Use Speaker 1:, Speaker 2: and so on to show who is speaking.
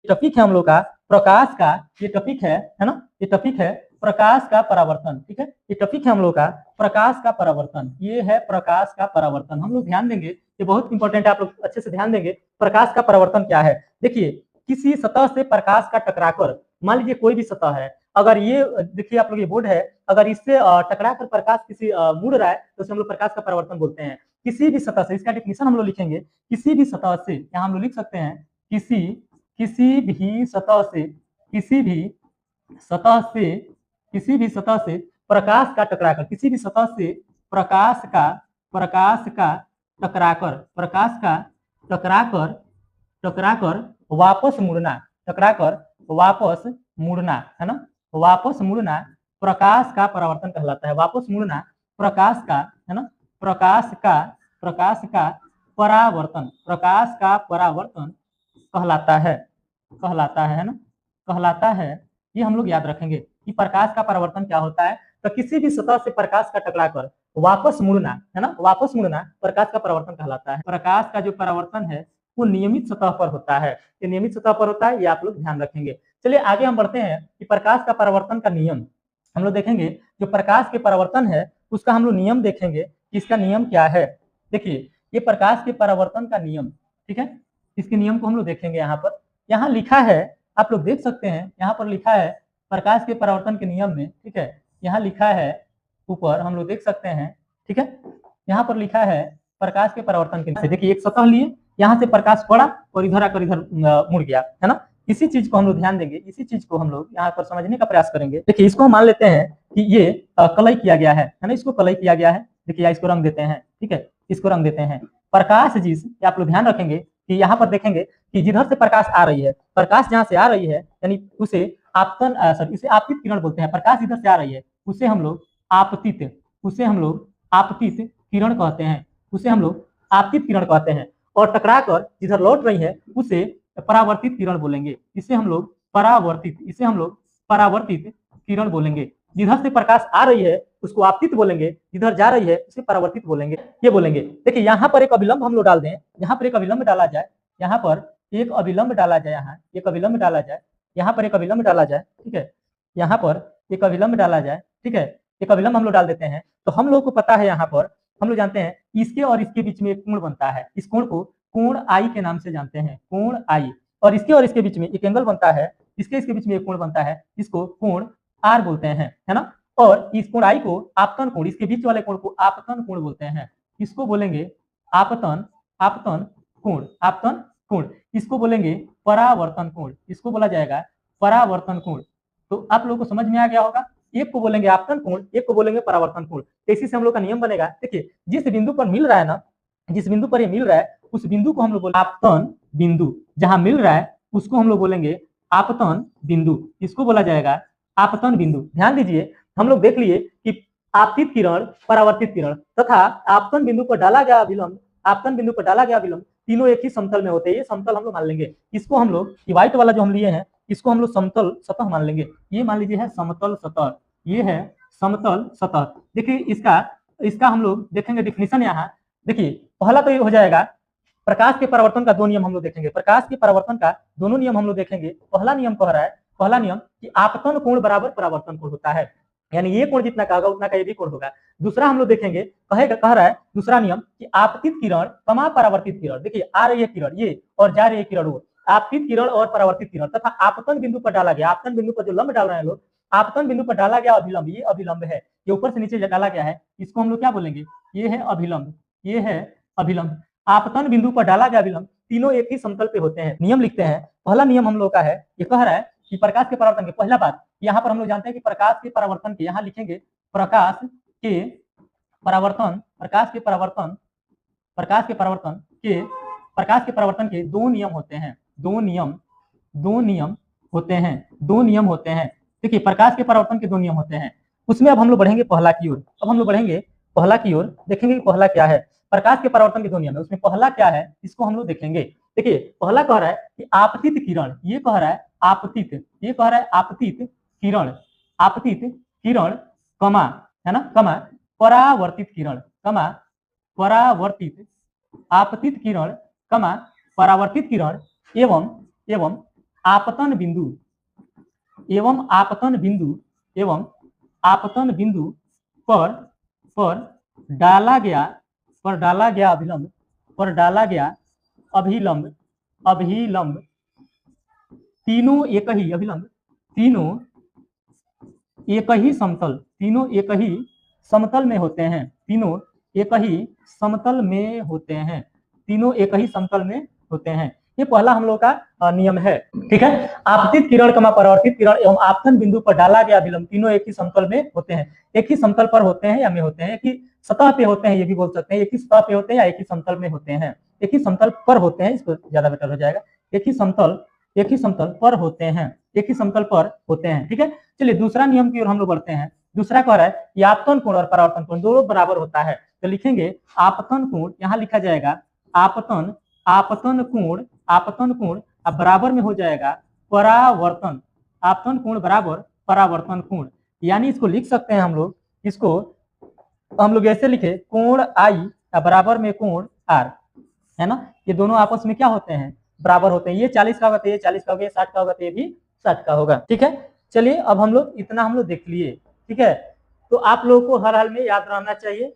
Speaker 1: Topic है हम लोग का प्रकाश का, ये टॉपिक है ना, ये टॉपिक है प्रकाश का परावर्तन। ठीक है, ये टॉपिक है हम लोग का प्रकाश का परावर्तन, ये है प्रकाश का परावर्तन। हम लोग ध्यान देंगे, ये बहुत इंपॉर्टेंट है, आप लोग अच्छे से ध्यान देंगे। प्रकाश का परावर्तन क्या है? देखिए, किसी सतह से प्रकाश का टकराकर, मान लीजिए कोई भी सतह है, अगर ये देखिए आप लोग ये बोर्ड है, अगर इससे टकराकर प्रकाश किसी मुड़ रहा है तो उसे हम लोग प्रकाश का परावर्तन बोलते हैं। किसी भी सतह से, इसका डेफिनेशन हम लोग लिखेंगे, किसी भी सतह से, यहाँ हम लोग लिख सकते हैं किसी किसी भी सतह से, किसी भी सतह से, किसी भी सतह से प्रकाश का टकराकर, किसी भी सतह से प्रकाश का टकराकर, प्रकाश का टकराकर, टकराकर वापस मुड़ना, टकराकर वापस मुड़ना, है ना, वापस मुड़ना प्रकाश का परावर्तन कहलाता है। वापस मुड़ना प्रकाश का, है ना, प्रकाश का परावर्तन, प्रकाश का परावर्तन कहलाता है, कहलाता है ना, कहलाता है। ये हम लोग याद रखेंगे कि प्रकाश का परावर्तन क्या होता है। तो किसी भी सतह से प्रकाश का टकराकर वापस मुड़ना, है ना, वापस मुड़ना प्रकाश का परावर्तन कहलाता है। प्रकाश का जो परावर्तन है वो नियमित सतह पर होता है, ये नियमित सतह पर होता है, ये आप लोग ध्यान रखेंगे। चलिए आगे हम बढ़ते हैं कि प्रकाश का परावर्तन का नियम हम लोग देखेंगे। जो प्रकाश के परावर्तन है उसका हम लोग नियम देखेंगे कि इसका नियम क्या है। देखिए, ये प्रकाश के परावर्तन का नियम, ठीक है, इसके नियम को हम लोग देखेंगे। यहाँ पर, यहाँ लिखा है, आप लोग देख सकते हैं, यहाँ पर लिखा है प्रकाश के परावर्तन के नियम में, ठीक है, यहाँ लिखा है ऊपर, हम लोग देख सकते हैं, ठीक है, यहाँ पर लिखा है प्रकाश के परावर्तन के। देखिए, एक सतह लिए, यहाँ से प्रकाश पड़ा और इधर आकर इधर मुड़ गया, है ना। इसी चीज को हम लोग ध्यान देंगे, इसी चीज को हम लोग यहाँ पर समझने का प्रयास करेंगे। देखिए, इसको हम मान लेते हैं कि ये कलई किया गया है ना, इसको कलई किया गया है। देखिए, इसको रंग देते हैं, ठीक है, इसको रंग देते हैं। प्रकाश जिस, आप लोग ध्यान रखेंगे कि यहाँ पर देखेंगे कि जिधर से प्रकाश आ रही है, प्रकाश जहाँ से आ रही है, यानी उसे आपतन, सॉरी, इसे आपतित किरण बोलते हैं। प्रकाश जिधर से आ रही है उसे हम लोग आपतित, उसे हम लोग आपतित किरण कहते हैं, उसे हम लोग आपतित किरण कहते हैं। और टकराकर जिधर लौट रही है उसे परावर्तित किरण बोलेंगे, इसे हम लोग परावर्तित, इसे हम लोग परावर्तित किरण बोलेंगे। जिधर से प्रकाश आ रही है उसको आपतित बोलेंगे, जिधर जा रही है उसे परावर्तित बोलेंगे, ये बोलेंगे। देखिए, यहाँ पर एक अभिलंब हम लोग डाल दें, यहाँ पर एक अभिलंब डाला जाए, यहाँ पर एक अभिलंब डाला जाए, यहाँ एक अभिलंब डाला जाए, यहाँ पर एक अभिलंब डाला जाए, ठीक है, यहाँ पर एक अभिलंब डाला जाए, ठीक है, एक अभिलंब हम लोग डाल देते हैं। तो हम लोग को पता है, यहाँ पर हम लोग जानते हैं इसके और इसके बीच में एक कोण बनता है, इस कोण को कोण आई के नाम से जानते हैं, कोण आई। और इसके बीच में एक एंगल बनता है, इसके बीच में एक कोण बनता है, इसको कोण आर बोलते हैं, है ना। और इस कोण आई को आपतन कोण, इसके बीच वाले कोण को आपतन कोण बोलते हैं, इसको बोलेंगे आपतन, आपतन कोण, आपतन कोण। इसको बोलेंगे परावर्तन कोण, इसको बोला जाएगा परावर्तन कोण। तो आप लोगों को समझ में आ गया होगा, एक को बोलेंगे आपतन कोण, एक को बोलेंगे परावर्तन कोण। इसी से हम लोग का नियम बनेगा। देखिए, जिस बिंदु पर मिल रहा है ना, जिस बिंदु पर ये मिल रहा है उस बिंदु को हम लोग बोलेंगे आपतन बिंदु, जहां मिल रहा है उसको हम लोग बोलेंगे आपतन बिंदु, इसको बोला जाएगा आपतन बिंदु। ध्यान दीजिए, हम लोग देख लिए कि आपतित किरण, परावर्तित किरण तथा आपतन बिंदु पर डाला गया अभिलंब, आपतन बिंदु पर डाला गया अभिलंब, तीनों एक ही समतल में होते हैं। ये समतल हम लोग मान लेंगे। इसको हम लोग, व्हाइट वाला जो हम लिए हैं, इसको हम लोग समतल सतह मान लेंगे। ये मान लीजिए है समतल सतह, ये है समतल सतह। देखिए, इसका हम लोग देखेंगे डेफिनेशन। यहाँ देखिए, पहला तो ये हो जाएगा प्रकाश के परावर्तन का दो नियम हम लोग देखेंगे, प्रकाश के परावर्तन का दोनों नियम हम लोग देखेंगे। पहला नियम कह रहा है, पहला नियम कि आपतन कोण बराबर परावर्तन कोण होता है, यानी ये कोण जितना का होगा उतना का ये भी कोण होगा। दूसरा हम लोग देखेंगे, कह रहा है दूसरा नियम कि आपतित किरण कमा परावर्तित किरण। देखिए, आ रही है किरण ये और जा रही है किरण वो, आपतित किरण और परावर्तित किरण तथा आपतन बिंदु पर डाला गया, आपतन बिंदु पर जो लंब डाल रहे हैं लोग, आपतन बिंदु पर डाला गया अभिलंब, ये अभिलंब है, ये ऊपर से नीचे डाला गया है, इसको हम लोग क्या बोलेंगे, ये है अभिलंब, ये है अभिलंब। आपतन बिंदु पर डाला गया अभिलंब, तीनों एक ही समतल पे होते हैं। नियम लिखते हैं। पहला नियम हम लोग का है, ये कह रहा है कि प्रकाश के परावर्तन के, पहला बात यहाँ पर हम लोग जानते हैं कि प्रकाश के परावर्तन के, यहाँ लिखेंगे प्रकाश के परावर्तन, प्रकाश के परावर्तन, प्रकाश के परावर्तन के, प्रकाश के परावर्तन के दो नियम होते हैं, दो नियम होते हैं, दो नियम होते हैं। देखिए, प्रकाश के परावर्तन के दो नियम होते हैं। उसमें अब हम लोग बढ़ेंगे पहला की ओर, अब हम लोग बढ़ेंगे पहला की ओर, देखेंगे कि पहला क्या है। प्रकाश के परावर्तन के दो नियम है, उसमें पहला क्या है इसको हम लोग देखेंगे। देखिए, पहला कह रहा है कि आपतित किरण, ये कह रहा है आपतित, ये कह रहा है आपतित किरण, आपतित किरण कमा, है ना, कमा परावर्तित किरण, कमा परावर्तित, आपतित किरण कमा परावर्तित किरण एवं आपतन बिंदु एवं आपतन बिंदु एवं आपतन बिंदु पर डाला गया अभिलंब पर डाला गया अभिलंब तीनों एक ही अभिलंब तीनों एक ही समतल में होते हैं तीनों एक ही समतल में होते हैं ये पहला हम लोग का नियम है। ठीक है, आपतित किरण परावर्तित किरण एवं आपतन बिंदु पर डाला गया अभिलंब तीनों एक ही समतल में होते हैं। एक ही समतल पर होते हैं या में होते हैं, एक ही सतह पे होते हैं, ये भी बोल सकते हैं एक ही सतह पे होते हैं या एक ही समतल में होते हैं। एक ही समतल पर होते हैं, इसको ज्यादा बेटर हो जाएगा। एक ही समतल पर होते हैं, एक ही समतल पर होते हैं। ठीक है, चलिए दूसरा नियम की ओर हम लोग बढ़ते हैं। दूसरा कह रहा है कि आपतन कोण और परावर्तन कोण दोनों बराबर होता है, तो लिखेंगे आपतन कोण, यहाँ लिखा जाएगा आपतन कोण अब बराबर में हो जाएगा परावर्तन, आपतन कोण बराबर परावर्तन कोण। यानी इसको लिख सकते हैं हम लोग ऐसे लिखे, कोण आई बराबर में कोण आर, है ना। ये दोनों आपस में क्या होते हैं, बराबर होते हैं। ये 40 का होगा तो ये 40 का होगा, ये 60 का होगा तो ये भी 60 का होगा। ठीक है, चलिए अब हम लोग इतना देख लिए। ठीक है, तो आप लोगों को हर हाल में याद रहना चाहिए